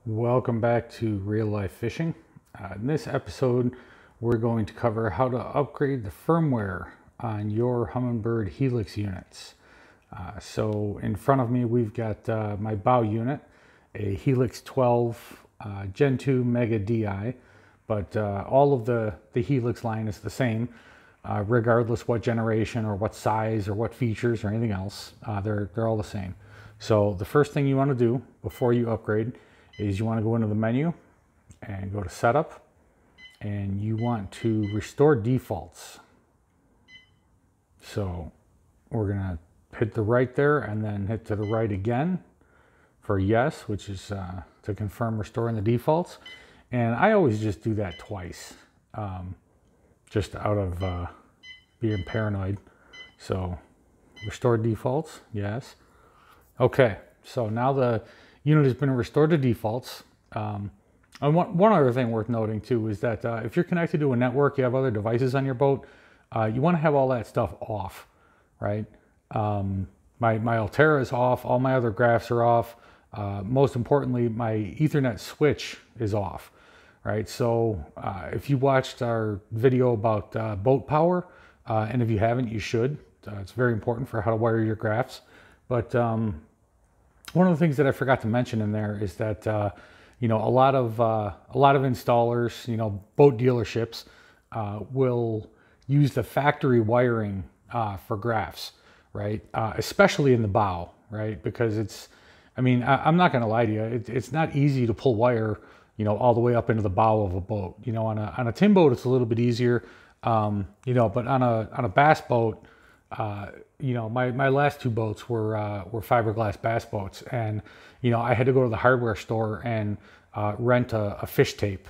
Welcome back to Real Life Fishing. In this episode, we're going to cover how to upgrade the firmware on your Humminbird Helix units. So in front of me, we've got my bow unit, a Helix 12 Gen 2 Mega DI, but all of the Helix line is the same, regardless what generation or what size or what features or anything else. They're all the same. So the first thing you want to do before you upgrade is you want to go into the menu and go to setup, and you want to restore defaults. So we're gonna hit the right there and then hit to the right again for yes, which is to confirm restoring the defaults. And I always just do that twice, just out of being paranoid. So restore defaults, yes. Okay, so now the unit has been restored to defaults. And one other thing worth noting too is that if you're connected to a network, you have other devices on your boat, you want to have all that stuff off, right? My Altera is off, all my other graphs are off. Most importantly, my Ethernet switch is off, right? So if you watched our video about boat power, and if you haven't, you should. It's very important for how to wire your graphs. But one of the things that I forgot to mention in there is that you know, a lot of installers, you know, boat dealerships will use the factory wiring for graphs, right? Especially in the bow, right? Because it's, I mean, I'm not going to lie to you, it's not easy to pull wire, you know, all the way up into the bow of a boat. You know, on a tin boat, it's a little bit easier, you know, but on a bass boat, you know, my last two boats were fiberglass bass boats, and you know, I had to go to the hardware store and rent a fish tape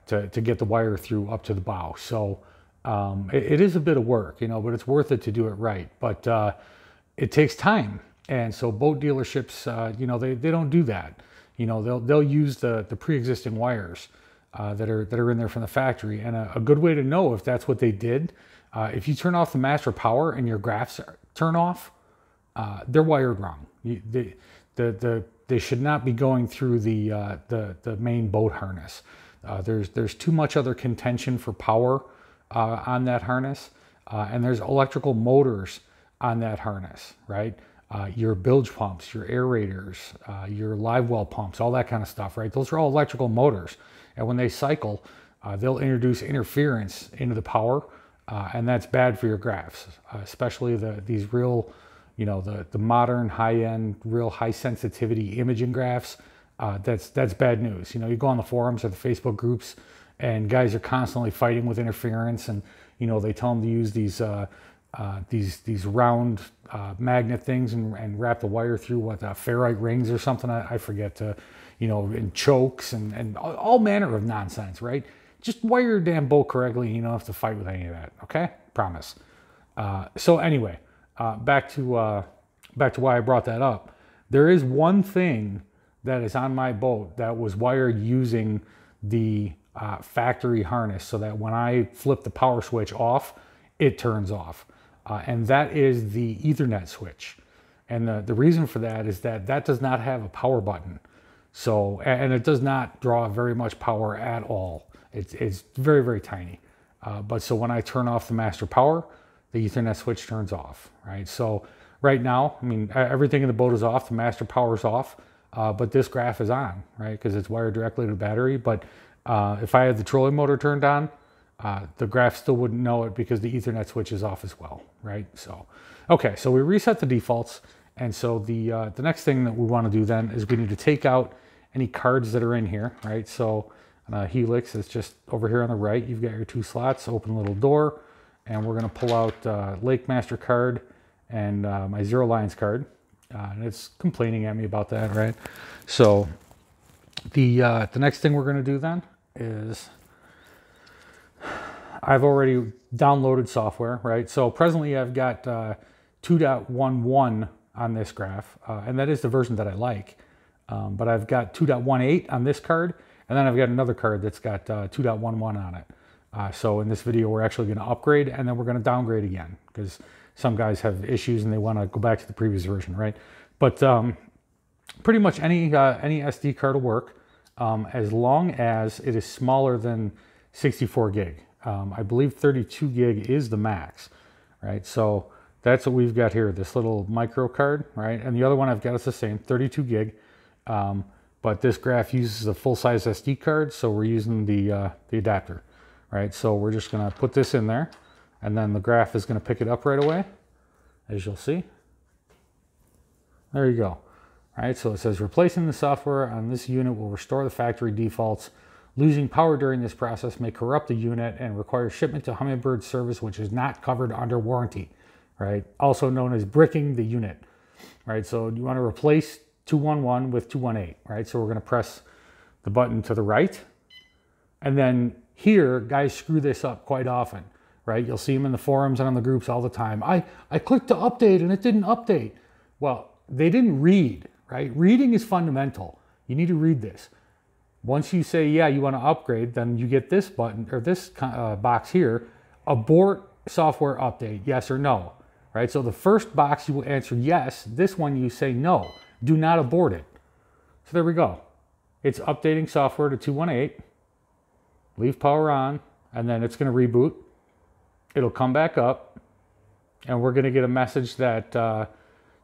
to get the wire through up to the bow. So it is a bit of work, you know, but it's worth it to do it right. But it takes time, and so boat dealerships, you know, they don't do that. You know, they'll use the pre-existing wires that are in there from the factory. And a good way to know if that's what they did, if you turn off the master power and your graphs turn off, they're wired wrong. They should not be going through the main boat harness. There's too much other contention for power on that harness, and there's electrical motors on that harness, right? Your bilge pumps, your aerators, your live well pumps, all that kind of stuff, right? Those are all electrical motors, and when they cycle, they'll introduce interference into the power. And that's bad for your graphs, especially these real, you know, the modern high-end, real high sensitivity imaging graphs. That's bad news. You know, you go on the forums or the Facebook groups, and guys are constantly fighting with interference, and you know, they tell them to use these round magnet things and wrap the wire through what ferrite rings or something. I forget to, you know, and chokes and all manner of nonsense, right? Just wire your damn boat correctly, and you don't have to fight with any of that, okay? Promise. So anyway, back to why I brought that up. There is one thing that is on my boat that was wired using the factory harness, so that when I flip the power switch off, it turns off. And that is the Ethernet switch. And the reason for that is that does not have a power button. So, and it does not draw very much power at all. It's very, very tiny. But so when I turn off the master power, the Ethernet switch turns off, right? So right now, I mean, everything in the boat is off, the master power is off, but this graph is on, right? Because it's wired directly to the battery. But if I had the trolling motor turned on, the graph still wouldn't know it because the Ethernet switch is off as well, right? So, okay, so we reset the defaults. And so the next thing that we want to do then is we need to take out any cards that are in here, right? So Helix is just over here on the right. You've got your two slots, open a little door, and we're going to pull out Lake Master card and my Zero Lines card. And it's complaining at me about that, right? So the next thing we're going to do then is I've already downloaded software, right? So presently I've got 2.11 on this graph, and that is the version that I like. But I've got 2.18 on this card, and then I've got another card that's got 2.11 on it. So in this video, we're actually going to upgrade, and then we're going to downgrade again, because some guys have issues and they want to go back to the previous version, right? But pretty much any SD card will work. as long as it is smaller than 64 gig. I believe 32 gig is the max, right? So that's what we've got here, this little micro card, right? And the other one I've got is the same, 32 gig. But this graph uses a full-size SD card, so we're using the adapter, right? So we're just gonna put this in there, and then the graph is gonna pick it up right away, as you'll see. There you go. All right, so it says replacing the software on this unit will restore the factory defaults. Losing power during this process may corrupt the unit and require shipment to Humminbird service, which is not covered under warranty, right? Also known as bricking the unit, right? So you want to replace 211 with 218, right? So we're going to press the button to the right. And then here, guys screw this up quite often, right? You'll see them in the forums and on the groups all the time. I clicked to update and it didn't update. Well, they didn't read, right? Reading is fundamental. You need to read this. Once you say, yeah, you want to upgrade, then you get this button or this box here, abort software update, yes or no, right? So the first box you will answer yes. This one you say no, do not abort it. So there we go. It's updating software to 218, leave power on, and then it's going to reboot. It'll come back up, and we're going to get a message that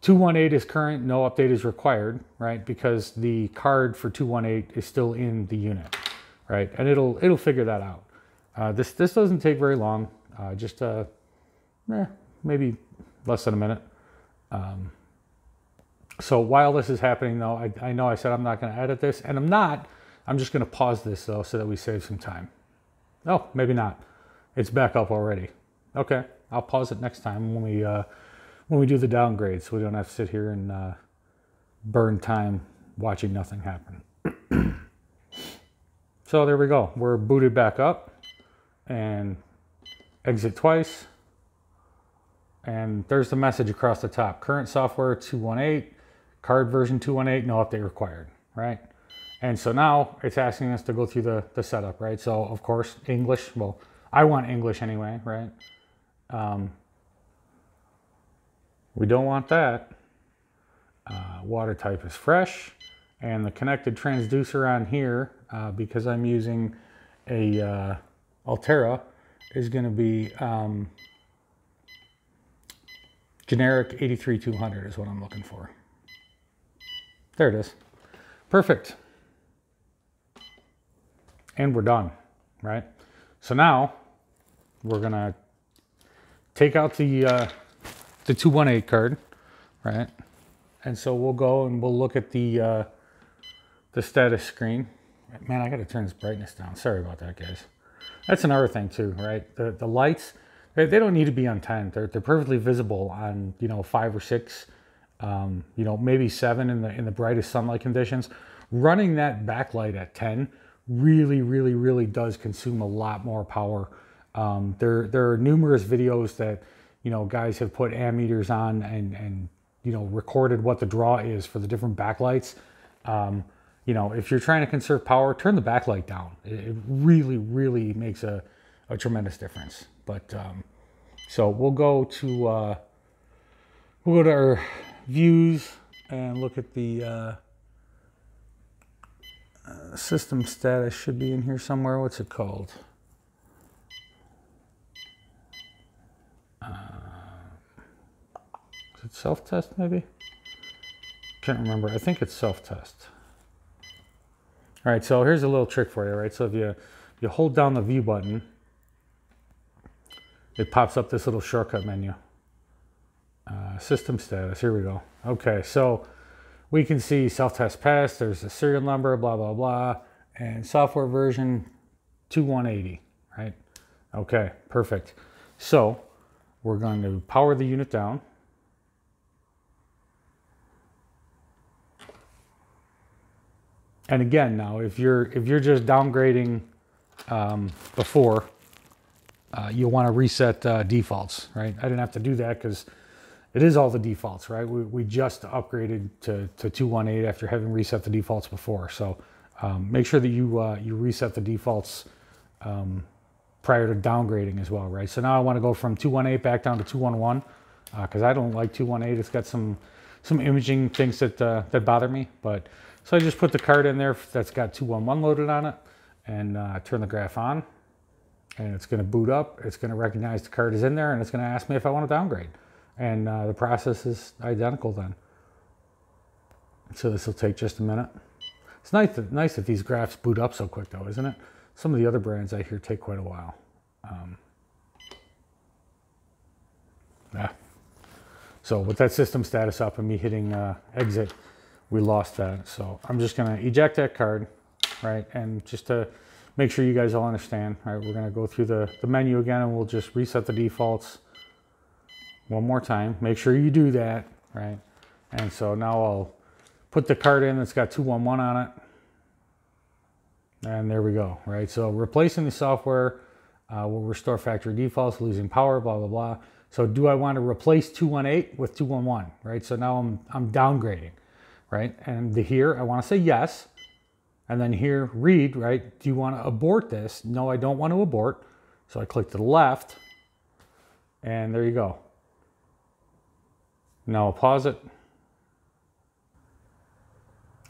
218 is current, no update is required, right? Because the card for 218 is still in the unit, right? And it'll figure that out. This doesn't take very long, just maybe less than a minute. So while this is happening though, I know I said I'm not going to edit this, and I'm not. I'm just going to pause this though so that we save some time. Oh, maybe not. It's back up already. Okay, I'll pause it next time when we do the downgrade, so we don't have to sit here and burn time watching nothing happen. So there we go. We're booted back up and exit twice. And there's the message across the top. Current software 218, card version 218, no update required, right? And so now it's asking us to go through the setup, right? So of course, English, well, I want English anyway, right? We don't want that. Water type is fresh, and the connected transducer on here, because I'm using a Altera, is going to be generic 83200 is what I'm looking for. There it is. Perfect. And we're done, right? So now we're going to take out the 218 card, right? And so we'll go and we'll look at the status screen. Man, I got to turn this brightness down. Sorry about that, guys. That's another thing too, right? The lights, they don't need to be on 10. They're perfectly visible on, 5 or 6, maybe 7 in the brightest sunlight conditions. Running that backlight at 10 really does consume a lot more power. There are numerous videos that guys have put ammeters on and recorded what the draw is for the different backlights. If you're trying to conserve power, turn the backlight down. It really makes a tremendous difference. But so we'll go to our views and look at the system status. Should be in here somewhere. What's it called? Is it self-test maybe? Can't remember. I think it's self-test. All right, so here's a little trick for you, right? So if you hold down the view button, it pops up this little shortcut menu. System status, here we go. Okay, so we can see self-test passed, there's a serial number, blah, blah, blah, and software version 2180, right? Okay, perfect. So we're going to power the unit down. And again, now if you're just downgrading before, you'll want to reset defaults, right? I didn't have to do that because it is all the defaults, right? We just upgraded to 218 after having reset the defaults before. So make sure that you reset the defaults prior to downgrading as well, right? So now I want to go from 218 back down to 211 because I don't like 218. It's got some imaging things that bother me, but So I just put the card in there that's got 211 loaded on it, and turn the graph on, and it's going to boot up. It's going to recognize the card is in there, and it's going to ask me if I want to downgrade. And the process is identical then. So this will take just a minute. It's nice that these graphs boot up so quick though, isn't it? Some of the other brands I hear take quite a while. Yeah. So with that system status up and me hitting exit, we lost that. So I'm just going to eject that card, right? And just to make sure you guys all understand, right, we're going to go through the menu again, and we'll just reset the defaults one more time. Make sure you do that, right? And so now I'll put the card in that's got 211 on it. And there we go, right? So replacing the software will restore factory defaults, losing power, blah, blah, blah. So do I want to replace 218 with 211, right? So now I'm downgrading, right? And here I want to say yes. And then here, read, right? Do you want to abort this? No, I don't want to abort. So I click to the left, and there you go. Now I'll pause it.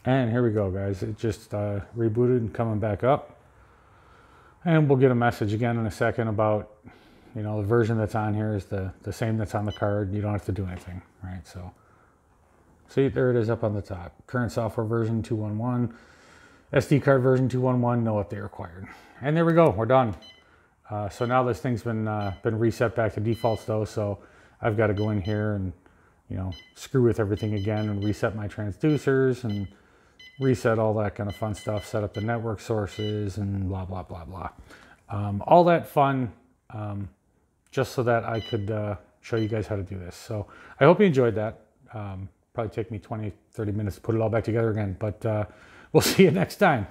And here we go, guys. It just rebooted and coming back up. And we'll get a message again in a second about, you know, the version that's on here is the same that's on the card. You don't have to do anything, right? So see, there it is up on the top. Current software version 211. SD card version 211, no update required. And there we go, we're done. So now this thing's been reset back to defaults though, so I've got to go in here and, you know, screw with everything again and reset my transducers and reset all that kind of fun stuff, set up the network sources and blah, blah, blah, blah. All that fun, just so that I could show you guys how to do this. So I hope you enjoyed that. Probably take me 20, 30 minutes to put it all back together again, but we'll see you next time.